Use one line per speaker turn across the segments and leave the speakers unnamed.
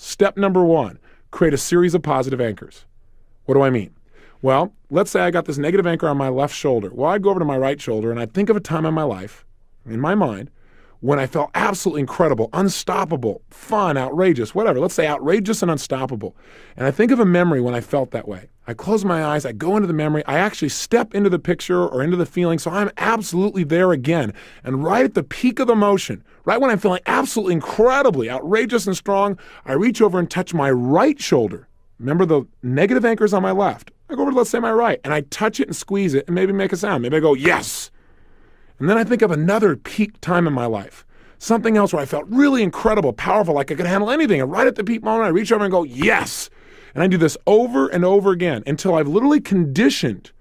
Step number one, create a series of positive anchors. What do I mean? Well, let's say I got this negative anchor on my left shoulder. Well, I'd go over to my right shoulder and I'd think of a time in my life, in my mind, when I felt absolutely incredible, unstoppable, fun, outrageous, whatever. Let's say outrageous and unstoppable. And I think of a memory when I felt that way. I close my eyes, I go into the memory, I actually step into the picture or into the feeling, so I'm absolutely there again. And right at the peak of the motion, right when I'm feeling absolutely incredibly outrageous and strong, I reach over and touch my right shoulder. Remember the negative anchors on my left. I go over to, let's say, my right, and I touch it and squeeze it and maybe make a sound. Maybe I go, yes. And then I think of another peak time in my life, something else where I felt really incredible, powerful, like I could handle anything. And right at the peak moment, I reach over and go, yes. And I do this over and over again until I've literally conditioned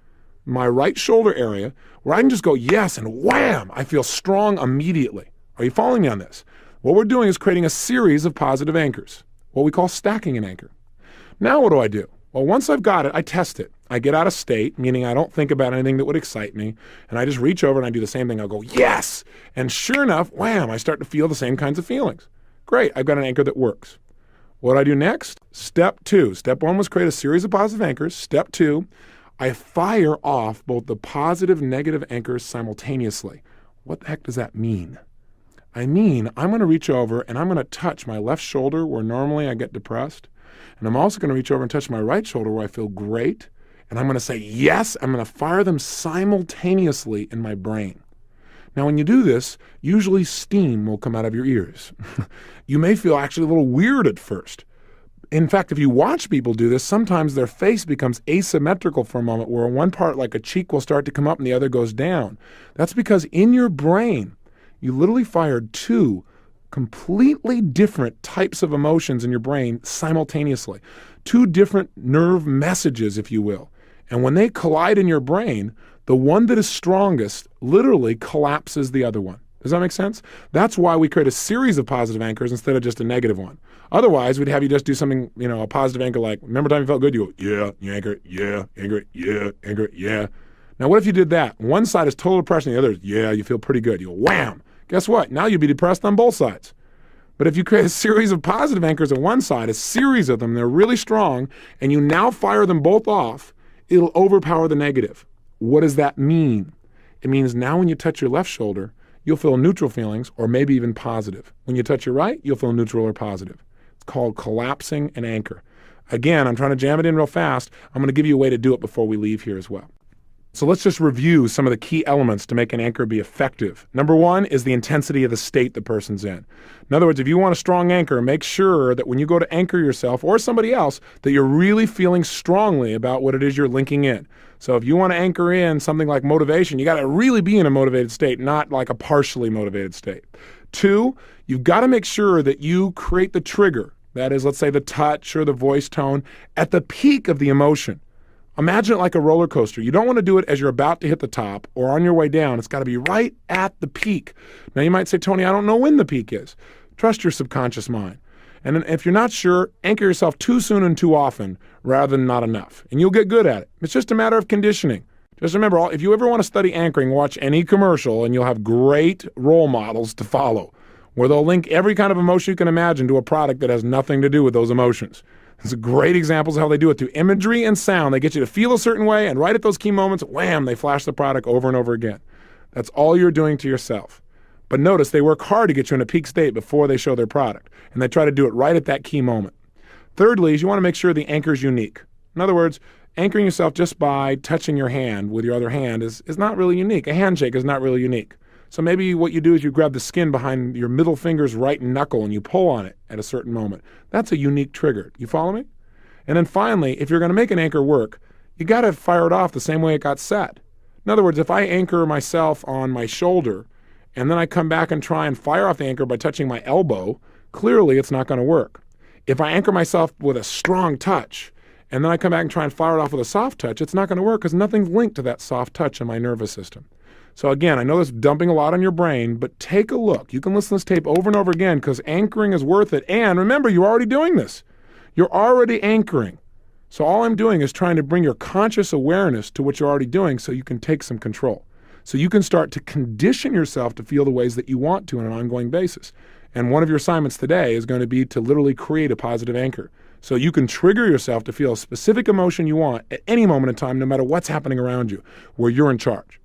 my right shoulder area where I can just go, yes, and wham, I feel strong immediately. Are you following me on this? What we're doing is creating a series of positive anchors, what we call stacking an anchor. Now what do? Well, once I've got it, I test it. I get out of state, meaning I don't think about anything that would excite me, and I just reach over and I do the same thing. I'll go, yes! And sure enough, wham, I start to feel the same kinds of feelings. Great, I've got an anchor that works. What do I do next? Step two. Step one was create a series of positive anchors. Step two, I fire off both the positive and negative anchors simultaneously. What the heck does that mean? I mean, I'm going to reach over and I'm going to touch my left shoulder where normally I get depressed. And I'm also going to reach over and touch my right shoulder where I feel great. And I'm going to say, yes, I'm going to fire them simultaneously in my brain. Now, when you do this, usually steam will come out of your ears. You may feel actually a little weird at first. In fact, if you watch people do this, sometimes their face becomes asymmetrical for a moment where one part, like a cheek, will start to come up and the other goes down. That's because in your brain, you literally fired two completely different types of emotions in your brain simultaneously. Two different nerve messages, if you will. And when they collide in your brain, the one that is strongest literally collapses the other one. Does that make sense? That's why we create a series of positive anchors instead of just a negative one. Otherwise, we'd have you just do something, a positive anchor like, remember time you felt good? You go, yeah, you anchor it, yeah, anchor it, yeah, anchor it, yeah. Now, what if you did that? One side is total depression, the other is, yeah, you feel pretty good. You go, wham! Guess what? Now you'd be depressed on both sides. But if you create a series of positive anchors on one side, a series of them, they're really strong, and you now fire them both off, it'll overpower the negative. What does that mean? It means now when you touch your left shoulder, you'll feel neutral feelings or maybe even positive. When you touch your right, you'll feel neutral or positive. It's called collapsing an anchor. Again, I'm trying to jam it in real fast. I'm going to give you a way to do it before we leave here as well. So let's just review some of the key elements to make an anchor be effective. Number one is the intensity of the state the person's in. In other words, if you want a strong anchor, make sure that when you go to anchor yourself or somebody else, that you're really feeling strongly about what it is you're linking in. So if you want to anchor in something like motivation, you got to really be in a motivated state, not like a partially motivated state. Two, you've got to make sure that you create the trigger. That is, let's say the touch or the voice tone at the peak of the emotion. Imagine it like a roller coaster. You don't want to do it as you're about to hit the top or on your way down. It's got to be right at the peak. Now you might say, Tony, I don't know when the peak is. Trust your subconscious mind. And then if you're not sure, anchor yourself too soon and too often rather than not enough. And you'll get good at it. It's just a matter of conditioning. Just remember, if you ever want to study anchoring, watch any commercial and you'll have great role models to follow where they'll link every kind of emotion you can imagine to a product that has nothing to do with those emotions. It's great examples of how they do it through imagery and sound. They get you to feel a certain way, and right at those key moments, wham, they flash the product over and over again. That's all you're doing to yourself. But notice they work hard to get you in a peak state before they show their product, and they try to do it right at that key moment. Thirdly is you want to make sure the anchor is unique. In other words, anchoring yourself just by touching your hand with your other hand is not really unique. A handshake is not really unique. So maybe what you do is you grab the skin behind your middle finger's right knuckle and you pull on it at a certain moment. That's a unique trigger. You follow me? And then finally, if you're going to make an anchor work, you got to fire it off the same way it got set. In other words, if I anchor myself on my shoulder and then I come back and try and fire off the anchor by touching my elbow, clearly it's not going to work. If I anchor myself with a strong touch and then I come back and try and fire it off with a soft touch, it's not going to work because nothing's linked to that soft touch in my nervous system. So again, I know this is dumping a lot on your brain, but take a look. You can listen to this tape over and over again because anchoring is worth it. And remember, you're already doing this. You're already anchoring. So all I'm doing is trying to bring your conscious awareness to what you're already doing so you can take some control. So you can start to condition yourself to feel the ways that you want to on an ongoing basis. And one of your assignments today is going to be to literally create a positive anchor. So you can trigger yourself to feel a specific emotion you want at any moment in time, no matter what's happening around you, where you're in charge.